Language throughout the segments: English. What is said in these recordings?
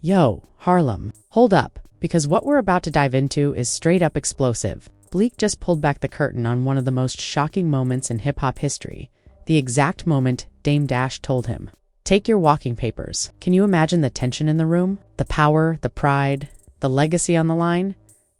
Yo, Harlem, hold up, because what we're about to dive into is straight up explosive. Bleek just pulled back the curtain on one of the most shocking moments in hip-hop history, the exact moment Dame Dash told him, "Take your walking papers." Can you imagine the tension in the room? The power, the pride, the legacy on the line?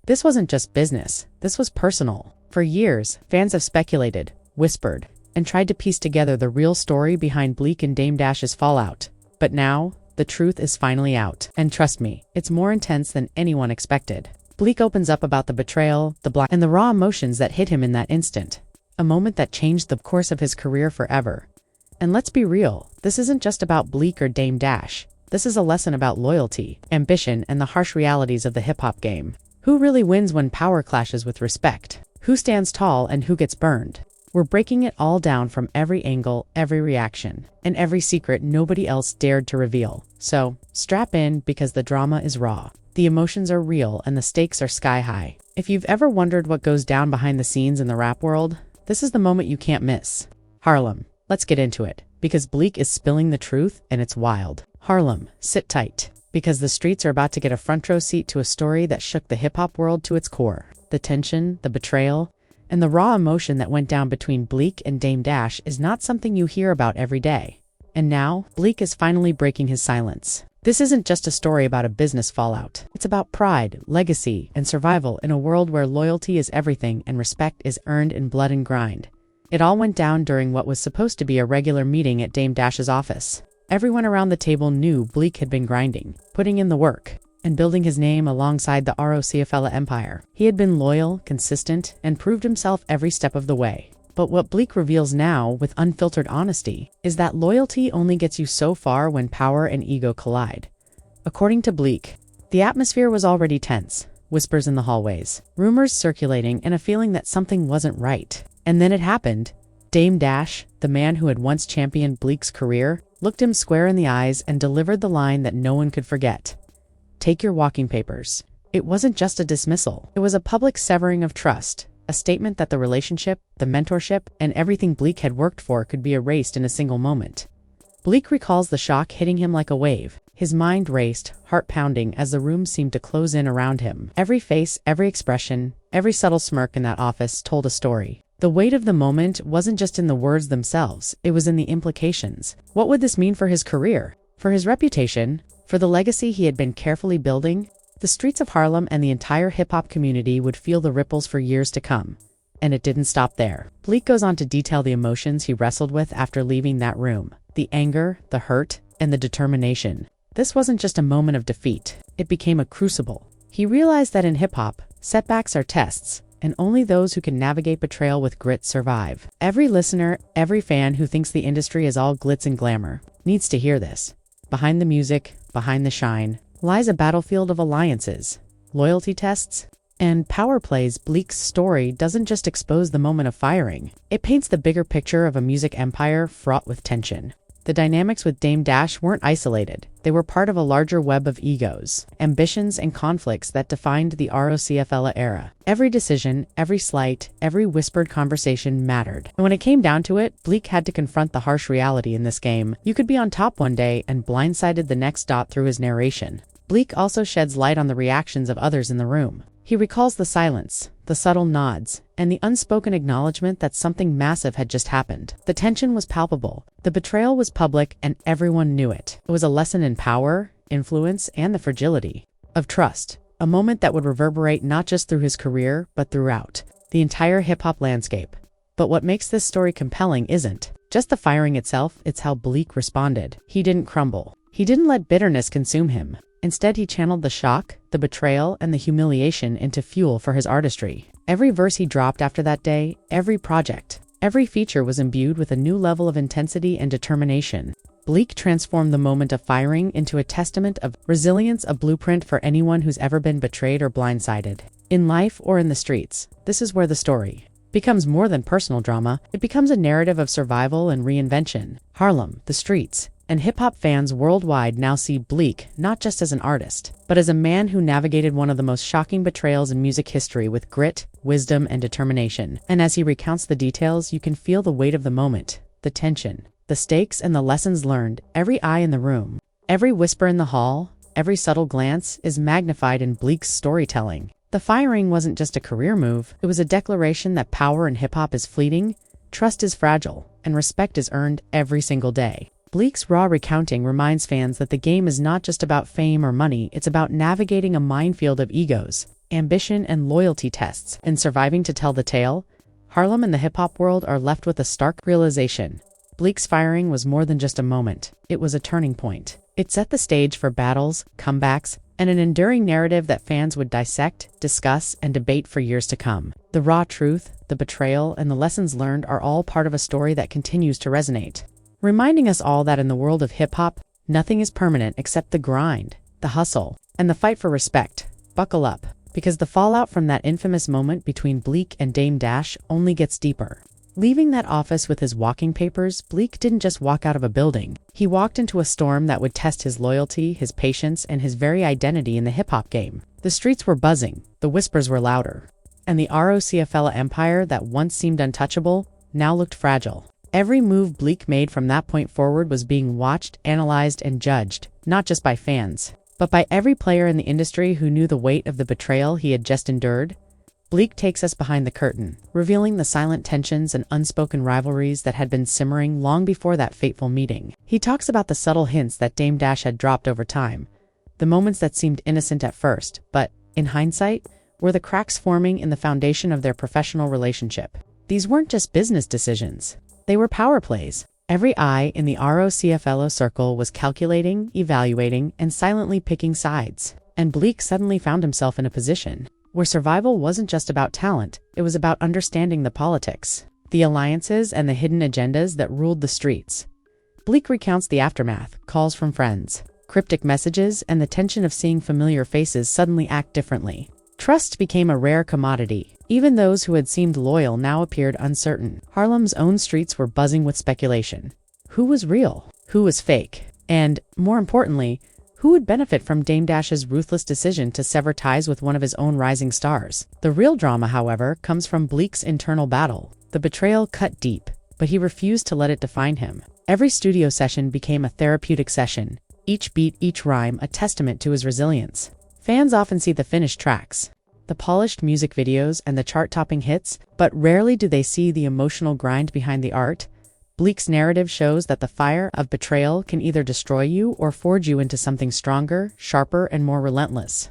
This wasn't just business, this was personal. For years, fans have speculated, whispered, and tried to piece together the real story behind Bleek and Dame Dash's fallout. But now, the truth is finally out. And trust me, it's more intense than anyone expected. Bleek opens up about the betrayal, and the raw emotions that hit him in that instant. A moment that changed the course of his career forever. And let's be real, this isn't just about Bleek or Dame Dash. This is a lesson about loyalty, ambition, and the harsh realities of the hip-hop game. Who really wins when power clashes with respect? Who stands tall and who gets burned? We're breaking it all down from every angle, every reaction, and every secret nobody else dared to reveal. So, strap in because the drama is raw. The emotions are real and the stakes are sky high. If you've ever wondered what goes down behind the scenes in the rap world, this is the moment you can't miss. Harlem, let's get into it, because Bleek is spilling the truth and it's wild. Harlem, sit tight, because the streets are about to get a front row seat to a story that shook the hip-hop world to its core. The tension, the betrayal, and the raw emotion that went down between Bleek and Dame Dash is not something you hear about every day. And now, Bleek is finally breaking his silence. This isn't just a story about a business fallout. It's about pride, legacy, and survival in a world where loyalty is everything and respect is earned in blood and grind. It all went down during what was supposed to be a regular meeting at Dame Dash's office. Everyone around the table knew Bleek had been grinding, putting in the work, and building his name alongside the Rocafella empire. He had been loyal, consistent, and proved himself every step of the way. But what Bleek reveals now, with unfiltered honesty, is that loyalty only gets you so far when power and ego collide. According to Bleek, the atmosphere was already tense, whispers in the hallways, rumors circulating, and a feeling that something wasn't right. And then it happened. Dame Dash, the man who had once championed Bleek's career, looked him square in the eyes and delivered the line that no one could forget. "Take your walking papers." It wasn't just a dismissal. It was a public severing of trust, a statement that the relationship, the mentorship, and everything Bleek had worked for could be erased in a single moment. Bleek recalls the shock hitting him like a wave. His mind raced, heart pounding, as the room seemed to close in around him. Every face, every expression, every subtle smirk in that office told a story. The weight of the moment wasn't just in the words themselves, it was in the implications. What would this mean for his career? For his reputation? For the legacy he had been carefully building? The streets of Harlem and the entire hip-hop community would feel the ripples for years to come. And it didn't stop there. Bleek goes on to detail the emotions he wrestled with after leaving that room. The anger, the hurt, and the determination. This wasn't just a moment of defeat. It became a crucible. He realized that in hip-hop, setbacks are tests, and only those who can navigate betrayal with grit survive. Every listener, every fan who thinks the industry is all glitz and glamour, needs to hear this. Behind the music, behind the shine, lies a battlefield of alliances, loyalty tests, and power plays. Bleek's story doesn't just expose the moment of firing. It paints the bigger picture of a music empire fraught with tension. The dynamics with Dame Dash weren't isolated. They were part of a larger web of egos, ambitions, and conflicts that defined the Rocafella era. Every decision, every slight, every whispered conversation mattered. And when it came down to it, Bleek had to confront the harsh reality in this game. You could be on top one day and blindsided the next. Through his narration, Bleek also sheds light on the reactions of others in the room. He recalls the silence, the subtle nods, and the unspoken acknowledgement that something massive had just happened. The tension was palpable, the betrayal was public, and everyone knew it. It was a lesson in power, influence, and the fragility of trust, a moment that would reverberate not just through his career, but throughout the entire hip-hop landscape. But what makes this story compelling isn't just the firing itself, it's how Bleek responded. He didn't crumble. He didn't let bitterness consume him. Instead, he channeled the shock, the betrayal, and the humiliation into fuel for his artistry. Every verse he dropped after that day, every project, every feature was imbued with a new level of intensity and determination. Bleek transformed the moment of firing into a testament of resilience, a blueprint for anyone who's ever been betrayed or blindsided. In life or in the streets, this is where the story becomes more than personal drama. It becomes a narrative of survival and reinvention. Harlem, the streets, and hip-hop fans worldwide now see Bleek not just as an artist, but as a man who navigated one of the most shocking betrayals in music history with grit, wisdom, and determination. And as he recounts the details, you can feel the weight of the moment, the tension, the stakes, and the lessons learned. Every eye in the room, every whisper in the hall, every subtle glance is magnified in Bleek's storytelling. The firing wasn't just a career move, it was a declaration that power in hip-hop is fleeting, trust is fragile, and respect is earned every single day. Bleek's raw recounting reminds fans that the game is not just about fame or money, it's about navigating a minefield of egos, ambition, and loyalty tests. In surviving to tell the tale, Harlem and the hip-hop world are left with a stark realization. Bleek's firing was more than just a moment, it was a turning point. It set the stage for battles, comebacks, and an enduring narrative that fans would dissect, discuss, and debate for years to come. The raw truth, the betrayal, and the lessons learned are all part of a story that continues to resonate, reminding us all that in the world of hip-hop, nothing is permanent except the grind, the hustle, and the fight for respect. Buckle up, because the fallout from that infamous moment between Bleek and Dame Dash only gets deeper. Leaving that office with his walking papers, Bleek didn't just walk out of a building. He walked into a storm that would test his loyalty, his patience, and his very identity in the hip-hop game. The streets were buzzing, the whispers were louder, and the Rocafella empire that once seemed untouchable now looked fragile. Every move Bleek made from that point forward was being watched, analyzed, and judged, not just by fans, but by every player in the industry who knew the weight of the betrayal he had just endured. Bleek takes us behind the curtain, revealing the silent tensions and unspoken rivalries that had been simmering long before that fateful meeting. He talks about the subtle hints that Dame Dash had dropped over time, the moments that seemed innocent at first, but, in hindsight, were the cracks forming in the foundation of their professional relationship. These weren't just business decisions. They were power plays. Every eye in the Rocafella circle was calculating, evaluating, and silently picking sides. And Bleek suddenly found himself in a position where survival wasn't just about talent, it was about understanding the politics, the alliances, and the hidden agendas that ruled the streets. Bleek recounts the aftermath, calls from friends, cryptic messages, and the tension of seeing familiar faces suddenly act differently. Trust became a rare commodity. Even those who had seemed loyal now appeared uncertain. Harlem's own streets were buzzing with speculation. Who was real? Who was fake? And, more importantly, who would benefit from Dame Dash's ruthless decision to sever ties with one of his own rising stars? The real drama, however, comes from Bleek's internal battle. The betrayal cut deep, but he refused to let it define him. Every studio session became a therapeutic session, each beat, each rhyme a testament to his resilience. Fans often see the finished tracks, the polished music videos, and the chart-topping hits, but rarely do they see the emotional grind behind the art. Bleek's narrative shows that the fire of betrayal can either destroy you or forge you into something stronger, sharper, and more relentless.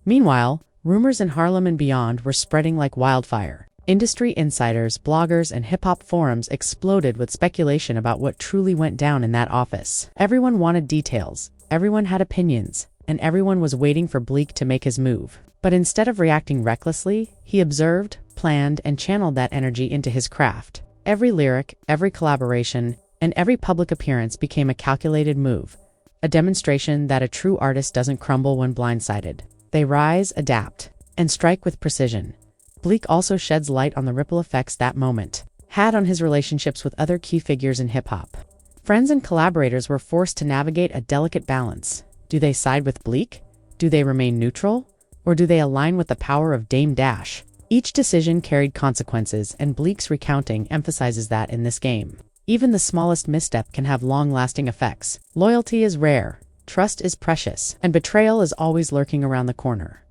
Meanwhile, rumors in Harlem and beyond were spreading like wildfire. Industry insiders, bloggers, and hip-hop forums exploded with speculation about what truly went down in that office. Everyone wanted details, everyone had opinions, and everyone was waiting for Bleek to make his move. But instead of reacting recklessly, he observed, planned, and channeled that energy into his craft. Every lyric, every collaboration, and every public appearance became a calculated move, a demonstration that a true artist doesn't crumble when blindsided. They rise, adapt, and strike with precision. Bleek also sheds light on the ripple effects that moment had on his relationships with other key figures in hip-hop. Friends and collaborators were forced to navigate a delicate balance. Do they side with Bleek? Do they remain neutral? Or do they align with the power of Dame Dash? Each decision carried consequences, and Bleek's recounting emphasizes that in this game. Even the smallest misstep can have long-lasting effects. Loyalty is rare, trust is precious, and betrayal is always lurking around the corner.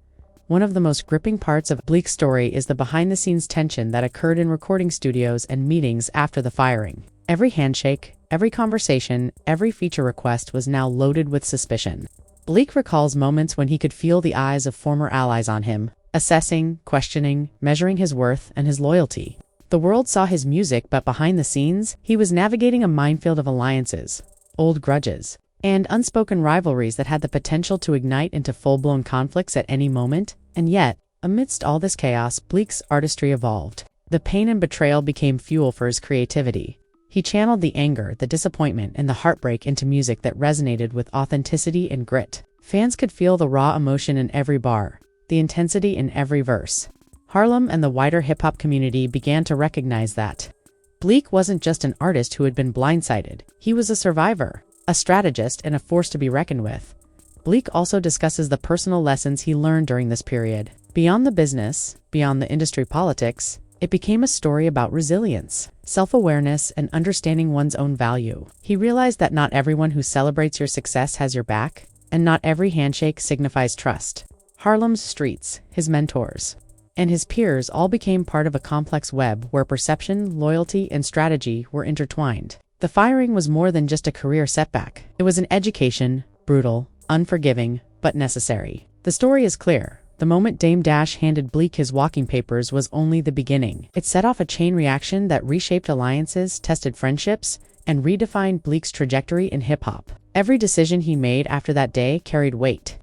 One of the most gripping parts of Bleek's story is the behind-the-scenes tension that occurred in recording studios and meetings after the firing. Every handshake, every conversation, every feature request was now loaded with suspicion. Bleek recalls moments when he could feel the eyes of former allies on him, assessing, questioning, measuring his worth and his loyalty. The world saw his music, but behind the scenes, he was navigating a minefield of alliances, old grudges, and unspoken rivalries that had the potential to ignite into full-blown conflicts at any moment. And yet, amidst all this chaos, Bleek's artistry evolved. The pain and betrayal became fuel for his creativity. He channeled the anger, the disappointment, and the heartbreak into music that resonated with authenticity and grit. Fans could feel the raw emotion in every bar, the intensity in every verse. Harlem and the wider hip-hop community began to recognize that Bleek wasn't just an artist who had been blindsided. He was a survivor, a strategist, and a force to be reckoned with. Bleek also discusses the personal lessons he learned during this period. Beyond the business, beyond the industry politics, It became a story about resilience, self-awareness, and understanding one's own value. He realized that not everyone who celebrates your success has your back, and not every handshake signifies trust. Harlem's streets, his mentors, and his peers all became part of a complex web where perception, loyalty, and strategy were intertwined. The firing was more than just a career setback. It was an education, brutal, unforgiving, but necessary. The story is clear. The moment Dame Dash handed Bleek his walking papers was only the beginning. It set off a chain reaction that reshaped alliances, tested friendships, and redefined Bleek's trajectory in hip-hop. Every decision he made after that day carried weight.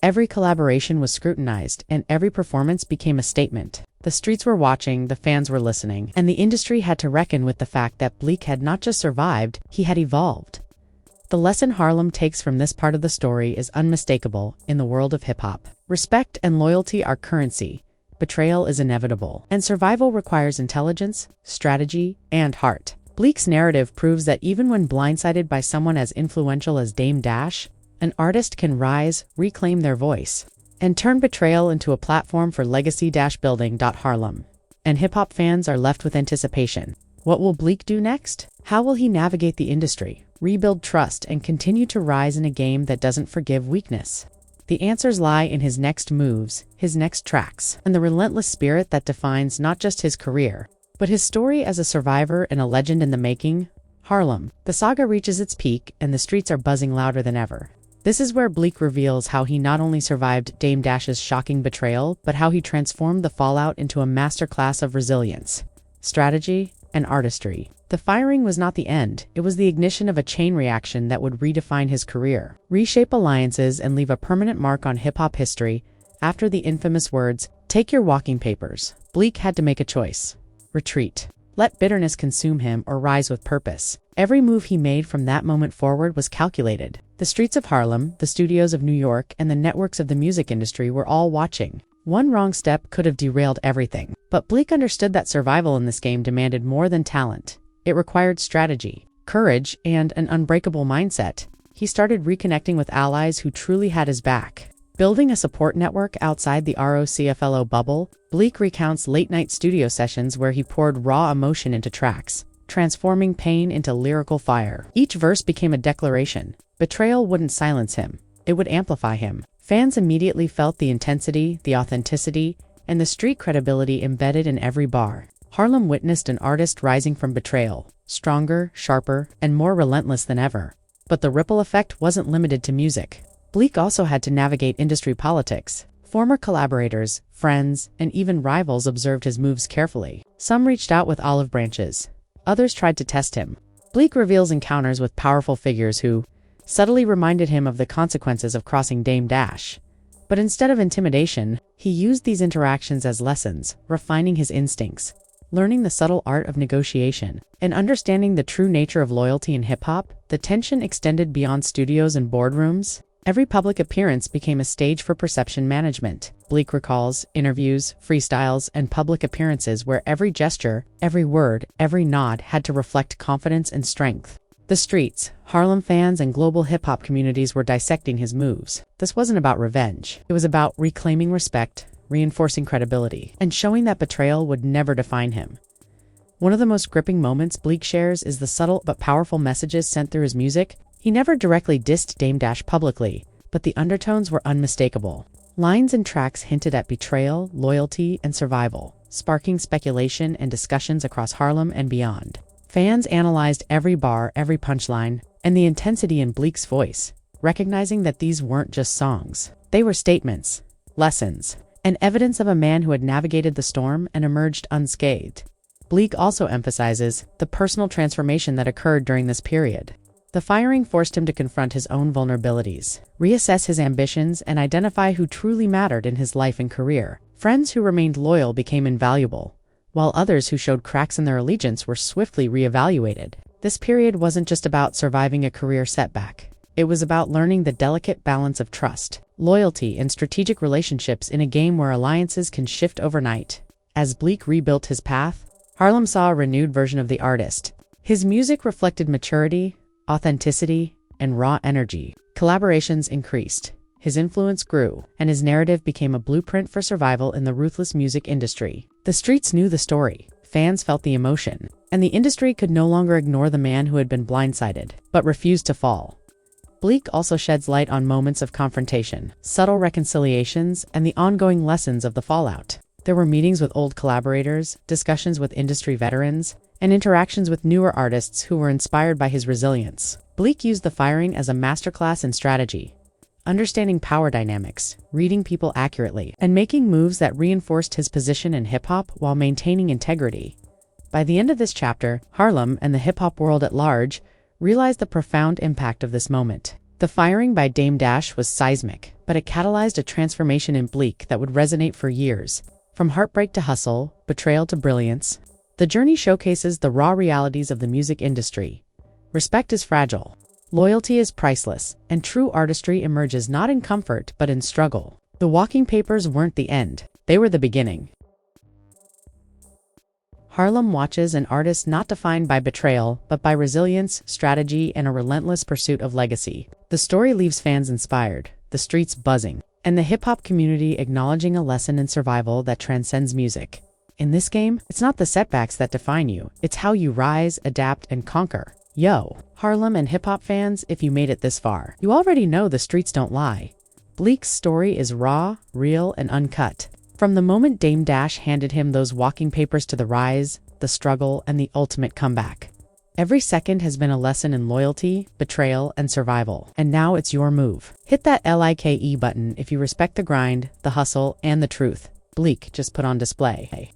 Every collaboration was scrutinized, and every performance became a statement. The streets were watching, the fans were listening, and the industry had to reckon with the fact that Bleek had not just survived, he had evolved. The lesson Harlem takes from this part of the story is unmistakable in the world of hip-hop. Respect and loyalty are currency, betrayal is inevitable, and survival requires intelligence, strategy, and heart. Bleek's narrative proves that even when blindsided by someone as influential as Dame Dash, an artist can rise, reclaim their voice, and turn betrayal into a platform for legacy-building. Harlem. And hip-hop fans are left with anticipation. What will Bleek do next? How will he navigate the industry, rebuild trust, and continue to rise in a game that doesn't forgive weakness? The answers lie in his next moves, his next tracks, and the relentless spirit that defines not just his career, but his story as a survivor and a legend in the making. Harlem. The saga reaches its peak, and the streets are buzzing louder than ever. This is where Bleek reveals how he not only survived Dame Dash's shocking betrayal, but how he transformed the fallout into a masterclass of resilience, strategy, and artistry. The firing was not the end, it was the ignition of a chain reaction that would redefine his career, reshape alliances, and leave a permanent mark on hip-hop history. After the infamous words, "Take your walking papers," Bleek had to make a choice. Retreat. Let bitterness consume him or rise with purpose. Every move he made from that moment forward was calculated. The streets of Harlem, the studios of New York, and the networks of the music industry were all watching. One wrong step could have derailed everything. But Bleek understood that survival in this game demanded more than talent. It required strategy, courage, and an unbreakable mindset. He started reconnecting with allies who truly had his back. Building a support network outside the Rocafella bubble, Bleek recounts late-night studio sessions where he poured raw emotion into tracks, transforming pain into lyrical fire. Each verse became a declaration. Betrayal wouldn't silence him, it would amplify him. Fans immediately felt the intensity, the authenticity, and the street credibility embedded in every bar. Harlem witnessed an artist rising from betrayal, stronger, sharper, and more relentless than ever. But the ripple effect wasn't limited to music. Bleek also had to navigate industry politics. Former collaborators, friends, and even rivals observed his moves carefully. Some reached out with olive branches. Others tried to test him. Bleek reveals encounters with powerful figures who subtly reminded him of the consequences of crossing Dame Dash. But instead of intimidation, he used these interactions as lessons, refining his instincts, learning the subtle art of negotiation, and understanding the true nature of loyalty in hip-hop. The tension extended beyond studios and boardrooms. Every public appearance became a stage for perception management. Bleek recalls interviews, freestyles, and public appearances where every gesture, every word, every nod had to reflect confidence and strength. The streets, Harlem fans, and global hip-hop communities were dissecting his moves. This wasn't about revenge. It was about reclaiming respect, reinforcing credibility, and showing that betrayal would never define him. One of the most gripping moments Bleek shares is the subtle but powerful messages sent through his music. He never directly dissed Dame Dash publicly, but the undertones were unmistakable. Lines and tracks hinted at betrayal, loyalty, and survival, sparking speculation and discussions across Harlem and beyond. Fans analyzed every bar, every punchline, and the intensity in Bleek's voice, recognizing that these weren't just songs. They were statements, lessons, and evidence of a man who had navigated the storm and emerged unscathed. Bleek also emphasizes the personal transformation that occurred during this period. The firing forced him to confront his own vulnerabilities, reassess his ambitions, and identify who truly mattered in his life and career. Friends who remained loyal became invaluable, while others who showed cracks in their allegiance were swiftly reevaluated. This period wasn't just about surviving a career setback. It was about learning the delicate balance of trust, loyalty, and strategic relationships in a game where alliances can shift overnight. As Bleek rebuilt his path, Harlem saw a renewed version of the artist. His music reflected maturity, authenticity, and raw energy. Collaborations increased. his influence grew, and his narrative became a blueprint for survival in the ruthless music industry. The streets knew the story, fans felt the emotion, and the industry could no longer ignore the man who had been blindsided, but refused to fall. Bleek also sheds light on moments of confrontation, subtle reconciliations, and the ongoing lessons of the fallout. There were meetings with old collaborators, discussions with industry veterans, and interactions with newer artists who were inspired by his resilience. Bleek used the firing as a masterclass in strategy, understanding power dynamics, reading people accurately, and making moves that reinforced his position in hip-hop while maintaining integrity. By the end of this chapter, Harlem and the hip-hop world at large realized the profound impact of this moment. The firing by Dame Dash was seismic, but it catalyzed a transformation in Bleek that would resonate for years. From heartbreak to hustle, betrayal to brilliance, the journey showcases the raw realities of the music industry. Respect is fragile, loyalty is priceless, and true artistry emerges not in comfort but in struggle. The walking papers weren't the end, they were the beginning. Harlem watches an artist not defined by betrayal, but by resilience, strategy, and a relentless pursuit of legacy. The story leaves fans inspired, the streets buzzing, and the hip-hop community acknowledging a lesson in survival that transcends music. In this game, it's not the setbacks that define you, it's how you rise, adapt, and conquer. Yo, Harlem and hip-hop fans, if you made it this far, you already know the streets don't lie. Bleek's story is raw, real, and uncut. From the moment Dame Dash handed him those walking papers to the rise, the struggle, and the ultimate comeback. Every second has been a lesson in loyalty, betrayal, and survival. And now it's your move. Hit that like button if you respect the grind, the hustle, and the truth Bleek just put on display.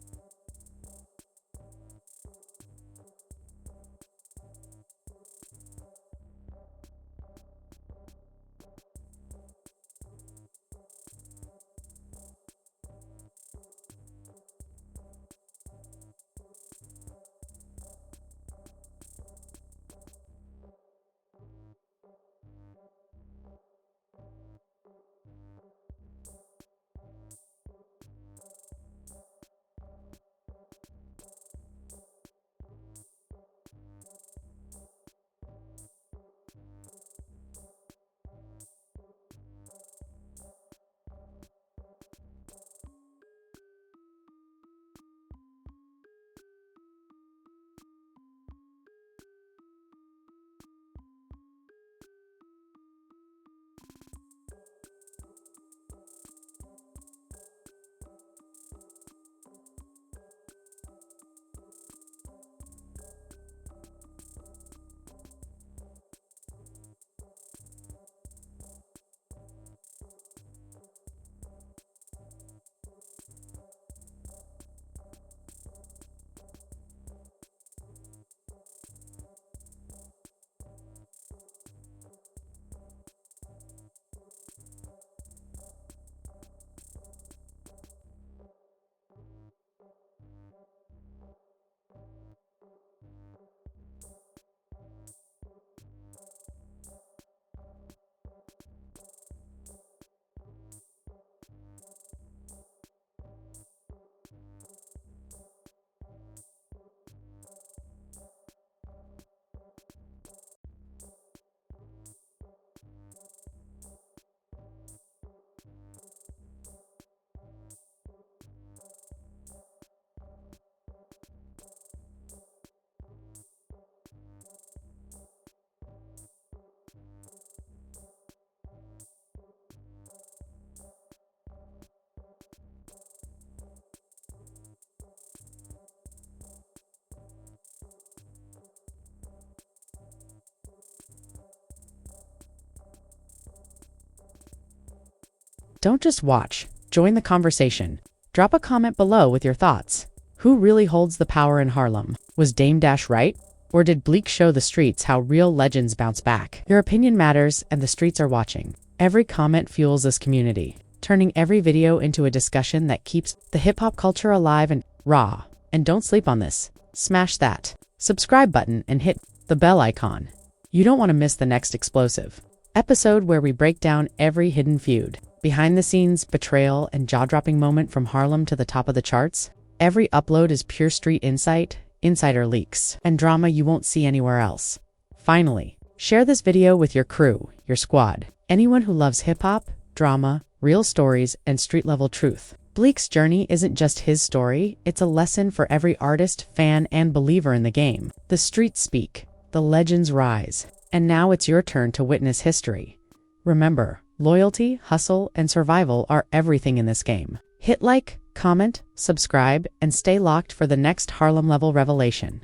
Don't just watch, join the conversation. Drop a comment below with your thoughts. Who really holds the power in Harlem? Was Dame Dash right? Or did Bleek show the streets how real legends bounce back? Your opinion matters, and the streets are watching. Every comment fuels this community, turning every video into a discussion that keeps the hip-hop culture alive and raw. And don't sleep on this. Smash that subscribe button and hit the bell icon. You don't want to miss the next explosive episode where we break down every hidden feud, behind the scenes, betrayal, and jaw-dropping moment from Harlem to the top of the charts. Every upload is pure street insight, insider leaks, and drama you won't see anywhere else. Finally, share this video with your crew, your squad, anyone who loves hip-hop, drama, real stories, and street-level truth. Bleek's journey isn't just his story, it's a lesson for every artist, fan, and believer in the game. The streets speak, the legends rise, and now it's your turn to witness history. Remember, loyalty, hustle, and survival are everything in this game. Hit like, comment, subscribe, and stay locked for the next Harlem level revelation.